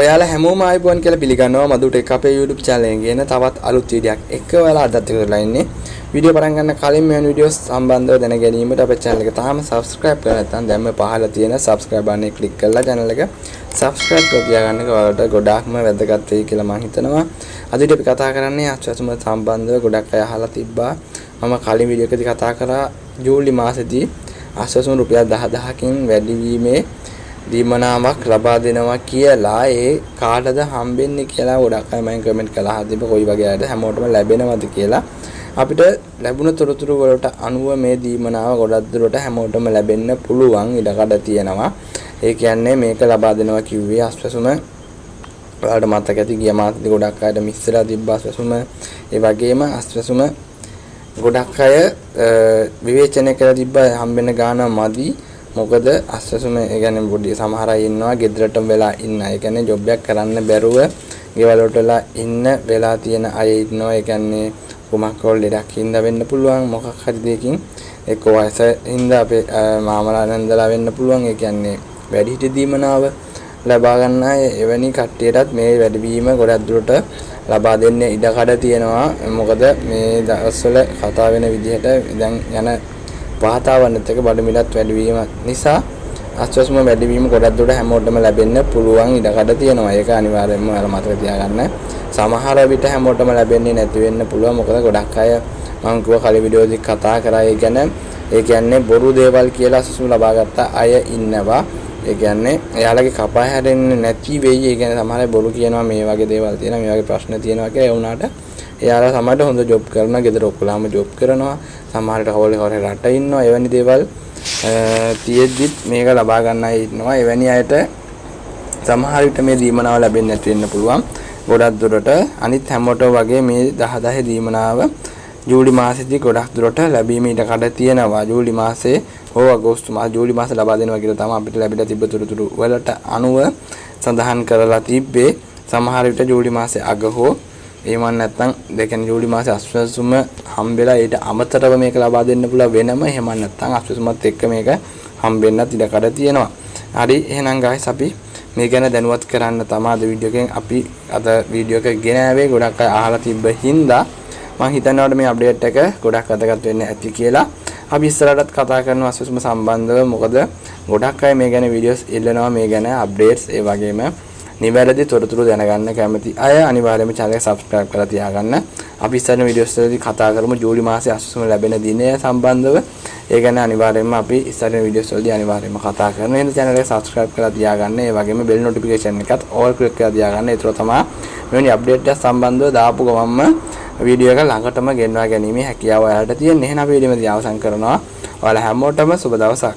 ඔයාලා හැමෝම ආයිබෝන් කියලා පිළිගන්නවා මధు ටෙක් අපේ YouTube channel එකේ ගෙන තවත් අලුත් වීඩියෝක් එක්ක ඔයාලා අදත් එකතුලා ඉන්නේ. වීඩියෝ පටන් ගන්න කලින් මේ වීඩියෝස් සම්බන්ධව දැන ගැනීමට අපේ channel එක තාම subscribe කරලා නැත්නම් දැන් මේ පහළ තියෙන subscribe button එක click කරලා channel එක subscribe කරලා තියාගන්න එක ඔයාලට ගොඩාක්ම වැදගත් වෙයි කියලා මම හිතනවා. අද අපි කතා කරන්නේ අස්වැසුම සම්බන්ධව ගොඩක් අය අහලා තිබ්බා. මම කලින් වීඩියෝ එකදී කතා කරා ජූලි මාසෙදී අස්වැසුම රුපියල් 10000කින් වැඩි වීමේ දීමනාවක් ලබා දෙනවා කියලා ඒ කාටද හම්බෙන්නේ කියලා ගොඩක් අය මම කමෙන්ට් කළා. හදිබ කොයි වගේ අයද හැමෝටම ලැබෙනවද කියලා. අපිට ලැබුණ තොරතුරු වලට අනුව මේ දීමනාව ගොඩක් දුරට හැමෝටම ලැබෙන්න පුළුවන් ඉඩකඩ තියෙනවා. ඒ කියන්නේ මේක ලබා දෙනවා කිව්වේ අස්වැසුම ඔයාලට මතක ඇති ගිය මාසෙදී ගොඩක් අයට මිස් වෙලා තිබ්බ අස්වැසුම. ඒ වගේම අස්වැසුම ගොඩක් අය විවේචනය කරලා තිබ්බ හම්බෙන්න ගාන මදි. මොකද අස්වැසුම ඒ කියන්නේ පොඩි සමහර අය ඉන්නවා ගෙදරටම වෙලා ඉන්න. ඒ කියන්නේ ජොබ් එකක් කරන්න බැරුව ගෙවල් වලට වෙලා ඉන්න වෙලා තියෙන අය ඉන්නවා. ඒ කියන්නේ කොමක් වල ලෙඩක් හින්දා වෙන්න පුළුවන් මොකක් හරි දෙයකින් එක්ක වයස හින්දා අපේ මාමලා නන්දලා වෙන්න පුළුවන්. ඒ කියන්නේ වැඩිහිටි දීමනාව ලබා ගන්න අය එවැනි කට්ටියටත් මේ වැඩිවීම ගොඩක් දුරට ලබා දෙන්න ඉඩකඩ තියෙනවා. මොකද මේ දවස්වල කතා වෙන විදිහට දැන් යන වාතාවරණයත් එක්ක බඩු මිලත් වැඩි වීම නිසා අස්වැසුම වැඩි වීම ගොඩක් දුරට හැමෝටම ලැබෙන්න පුළුවන් ඉඩකඩ තියෙනවා. ඒක අනිවාර්යයෙන්ම ඔයාලා මතක තියාගන්න. සමහර විට හැමෝටම ලැබෙන්නේ නැති වෙන්න පුළුවන්. මොකද ගොඩක් අය මම කිව්වා කලින් වීඩියෝදී කතා කරා ඒ කියන්නේ බොරු දේවල් කියලා අස්වැසුම ලබා ගත්ත අය ඉන්නවා. ඒ කියන්නේ එයාලගේ කපා හැරෙන්නේ නැති වෙයි. ඒ කියන්නේ සමහර අය බොරු කියනවා මේ වගේ දේවල් තියෙනවා මේ වගේ ප්‍රශ්න තියෙනවා කියලා. ඒ වුණාට එයාලා සමහරට හොඳ ජොබ් කරනවා, ගෙදර ඔක්කොලාම ජොබ් කරනවා. සමහරට කවල හොර රට ඉන්නවා. එවැනි දේවල් තියෙද්දිත් මේක ලබා ගන්න අය ඉන්නවා. එවැනි අයට සමහර විට මේ දීමනාව ලැබෙන්නේ නැති වෙන්න පුළුවන්. ගොඩක් දුරට අනිත් හැමෝටම වගේ මේ 10000 දීමනාව ජූලි මාසෙදී ගොඩක් දුරට ලැබීම ඉඩකඩ තියෙනවා. ජූලි මාසේ හෝ අගෝස්තු මාසේ ජූලි මාසේ ලබා දෙනවා කියලා තමයි අපිට ලැබිලා තිබ්බ තොරතුරු වලට අනුව සඳහන් කරලා තිබ්බේ. සමහර විට ජූලි මාසේ අග හෝ එහෙම නැත්නම් දෙකෙන් ජූලි මාසේ අස්වැසුම හම්බෙලා ඊට අමතරව මේක ලබා දෙන්න පුළුවන් වෙනම. එහෙම නැත්නම් අස්වැසුමත් එක්ක මේක හම්බෙන්නත් ඉඩකඩ තියෙනවා. හරි එහෙනම් guys අපි මේ ගැන දැනුවත් කරන්න තමයි අද වීඩියෝ එකෙන් අපි අද වීඩියෝ එක ගෙනාවේ. ගොඩක් අය අහලා තිබ්බ හින්දා මම හිතනවා මේ අප්ඩේට් එක ගොඩක් වැදගත් වෙන්න ඇති කියලා. අපි ඉස්සරහටත් කතා කරනවා අස්වැසුම සම්බන්ධව. මොකද ගොඩක් අය මේ ගැන වීඩියෝස් ඉල්ලනවා, මේ ගැන අප්ඩේට්ස් ඒ වගේම නිවැරදි තොරතුරු දැනගන්න කැමති අය අනිවාර්යයෙන්ම channel එක subscribe කරලා තියාගන්න. අපි ඉස්සරහ වීඩියෝස් වලදී කතා කරමු ජූලි මාසයේ අස්වැසුම ලැබෙන දිනය සම්බන්ධව. ඒ ගැන අනිවාර්යයෙන්ම අපි ඉස්සරහ වීඩියෝස් වලදී අනිවාර්යයෙන්ම කතා කරනවා. එහෙනම් channel එක subscribe කරලා තියාගන්න. ඒ වගේම bell notification එකත් all click කරලා තියාගන්න. ඒතර තමයි මෙවැනි අප්ඩේට් එක සම්බන්ධව දාපු ගමන්ම වීඩියෝ එක ළඟටම ගෙන්වා ගැනීමේ හැකියාව ඔයාලට තියෙන. එහෙනම් අපි වීඩියෝ එක අවසන් කරනවා. ඔයාලා හැමෝටම සුබ දවසක්.